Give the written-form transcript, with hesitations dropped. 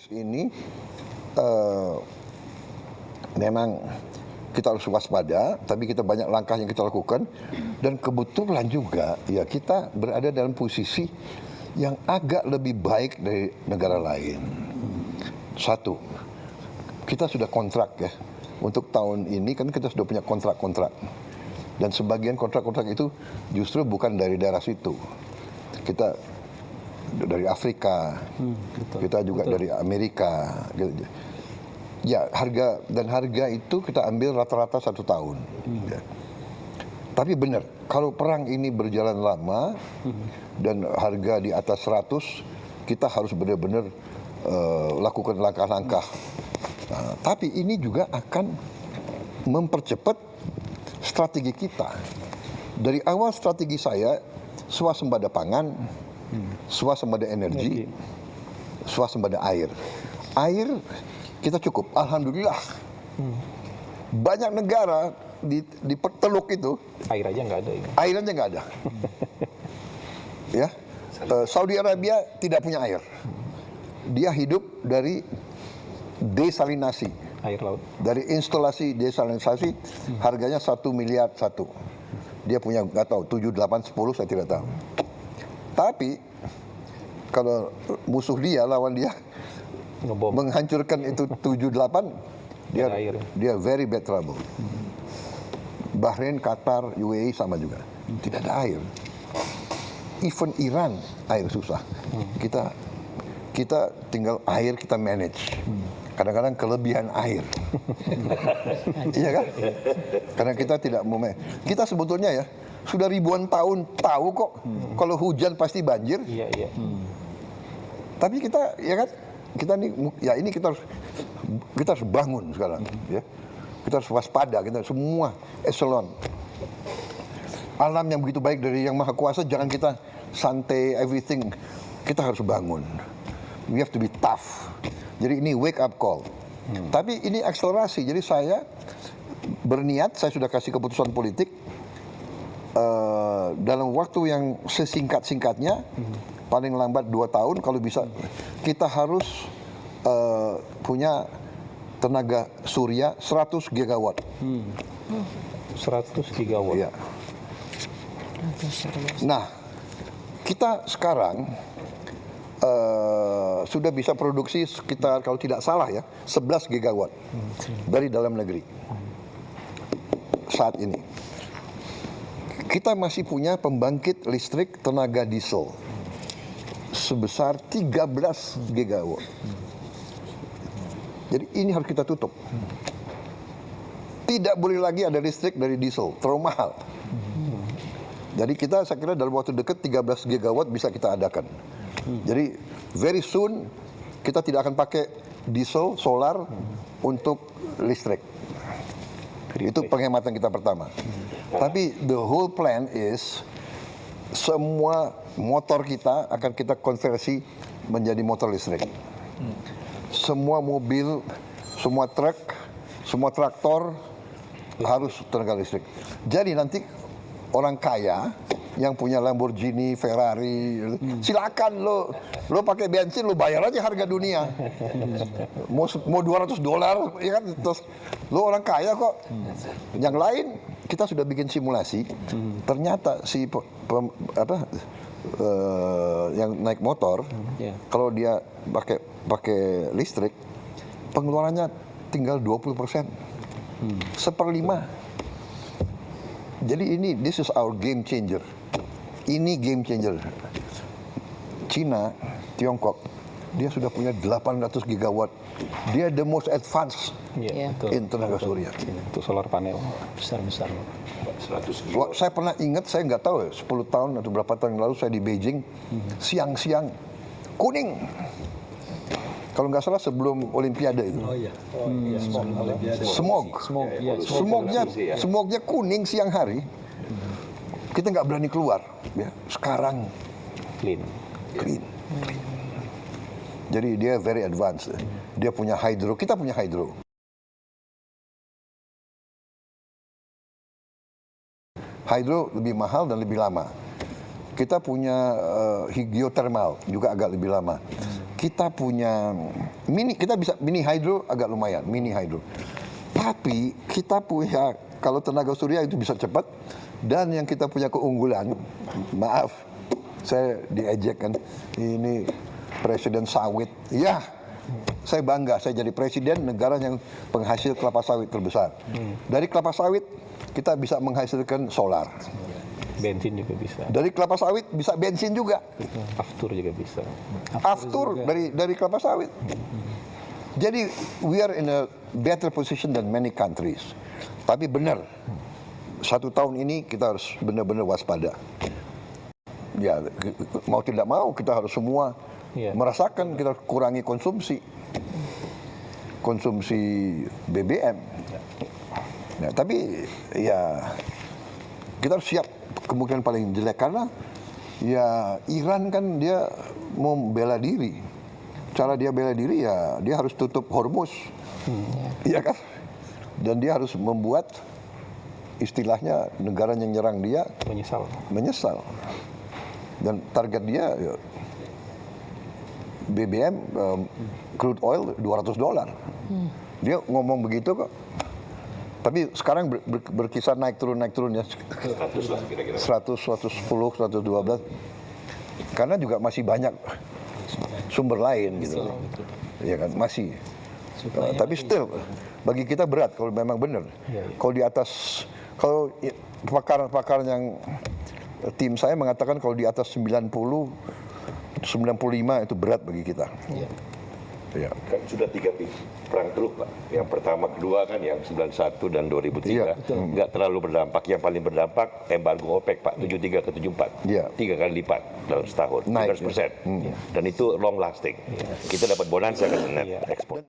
Ini memang kita harus waspada, tapi kita banyak langkah yang kita lakukan dan kebetulan juga ya kita berada dalam posisi yang agak lebih baik dari negara lain. Satu, kita sudah kontrak ya untuk tahun ini kan kita sudah punya kontrak-kontrak dan sebagian kontrak-kontrak itu justru bukan dari daerah situ. Kita dari Afrika, kita juga dari Amerika. Ya, harga itu kita ambil rata-rata 1 tahun. Ya. Tapi benar, kalau perang ini berjalan lama dan harga di atas 100, kita harus benar-benar lakukan langkah-langkah. Tapi ini juga akan mempercepat strategi kita. Dari awal strategi saya, swasembada pangan, swasembada energi, swasembada air. Air kita cukup, alhamdulillah. Banyak negara di Teluk itu air aja nggak ada. Air aja nggak ada. Ya, Saudi Arabia tidak punya air. Dia hidup dari desalinasi. Air laut. Dari instalasi desalinasi, harganya 1 miliar satu. Dia punya nggak tahu 7, 8, 10 saya tidak tahu. Tapi kalau musuh dia lawan dia Ngebom. menghancurkan itu 7, 8, dia very bad trouble. Bahrain, Qatar, UAE sama juga. Tidak ada air. Even Iran air susah. Kita tinggal air kita manage. Kadang-kadang kelebihan air. Iya kan? Karena kita tidak mau kita sebetulnya ya sudah ribuan tahun tahu kok kalau hujan pasti banjir. Iya. Tapi kita ya kan ini kita harus bangun sekarang ya. Kita harus waspada, kita semua eselon. Alam yang begitu baik dari Yang Maha Kuasa, jangan kita santai everything. Kita harus bangun. We have to be tough. Jadi ini wake up call. Tapi ini akselerasi. Jadi saya berniat, saya sudah kasih keputusan politik dalam waktu yang sesingkat-singkatnya, paling lambat 2 tahun kalau bisa, kita harus punya tenaga surya 100 gigawatt. 100 gigawatt. Ya. Nah, kita sekarang sudah bisa produksi sekitar, kalau tidak salah ya, 11 gigawatt dari dalam negeri saat ini. Kita masih punya pembangkit listrik tenaga diesel sebesar 13 gigawatt. Jadi ini harus kita tutup. Tidak boleh lagi ada listrik dari diesel, terlalu mahal. Jadi kita, saya kira dalam waktu dekat 13 gigawatt bisa kita adakan. Jadi very soon kita tidak akan pakai diesel, solar untuk listrik. Itu penghematan kita pertama. Tapi the whole plan is semua motor kita akan kita konversi menjadi motor listrik. Semua mobil, semua truk, semua traktor harus tenaga listrik. Jadi nanti orang kaya yang punya Lamborghini, Ferrari, silakan lo pakai bensin, lo bayar aja harga dunia. Mau $200, ya kan? Terus lo orang kaya kok. Yang lain kita sudah bikin simulasi. Ternyata yang naik motor, kalau dia pakai listrik, pengeluarannya tinggal 20%, 1/5. Jadi this is our game changer. Ini game changer. Cina, Tiongkok, dia sudah punya 800 gigawatt. Dia the most advanced in tenaga surya. Untuk solar panel besar-besar. Saya pernah ingat, saya nggak tahu ya, 10 tahun atau berapa tahun yang lalu saya di Beijing, siang-siang kuning. Kalau nggak salah sebelum Olimpiade itu. Smognya kuning siang hari. Kita nggak berani keluar. Ya. Sekarang clean. Jadi dia very advanced. Dia punya hydro, kita punya hydro. Hydro lebih mahal dan lebih lama. Kita punya geothermal juga agak lebih lama. kita punya kita bisa mini hydro agak lumayan, mini hydro. Tapi kita punya, kalau tenaga surya itu bisa cepat, dan yang kita punya keunggulan, maaf, saya diejek kan, ini presiden sawit. Ya, saya bangga, saya jadi presiden negara yang penghasil kelapa sawit terbesar. Dari kelapa sawit kita bisa menghasilkan solar. Bensin juga bisa. Dari kelapa sawit bisa bensin juga. Aftur juga bisa. Aftur dari kelapa sawit. Jadi we are in a better position than many countries. Tapi benar, 1 tahun ini kita harus benar-benar waspada. Ya, mau tidak mau kita harus semua merasakan, kita kurangi konsumsi BBM. Nah, tapi ya kita harus siap kemungkinan paling jelek, karena ya Iran kan dia mau bela diri. Cara dia bela diri ya dia harus tutup Hormuz, iya kan? Dan dia harus membuat istilahnya negara yang nyerang dia menyesal. Dan target dia ya, BBM, crude oil $200. Dia ngomong begitu kok. Tapi sekarang berkisar naik turun ya. 100, 110, 112. Karena juga masih banyak sumber lain gitu. Ya kan, masih. Tapi still bagi kita berat kalau memang benar. Kalau di atas, kalau pakar-pakar yang tim saya mengatakan kalau di atas 90, 95 itu berat bagi kita. Ya. Kan sudah 3 perang teluk Pak. Yang pertama, kedua kan yang 91 dan 2003. Nggak terlalu berdampak. Yang paling berdampak embargo OPEC Pak, 73 ke 74. 3 kali lipat dalam setahun. 13%. Dan itu long lasting. Kita dapat bonansa kan net ekspor.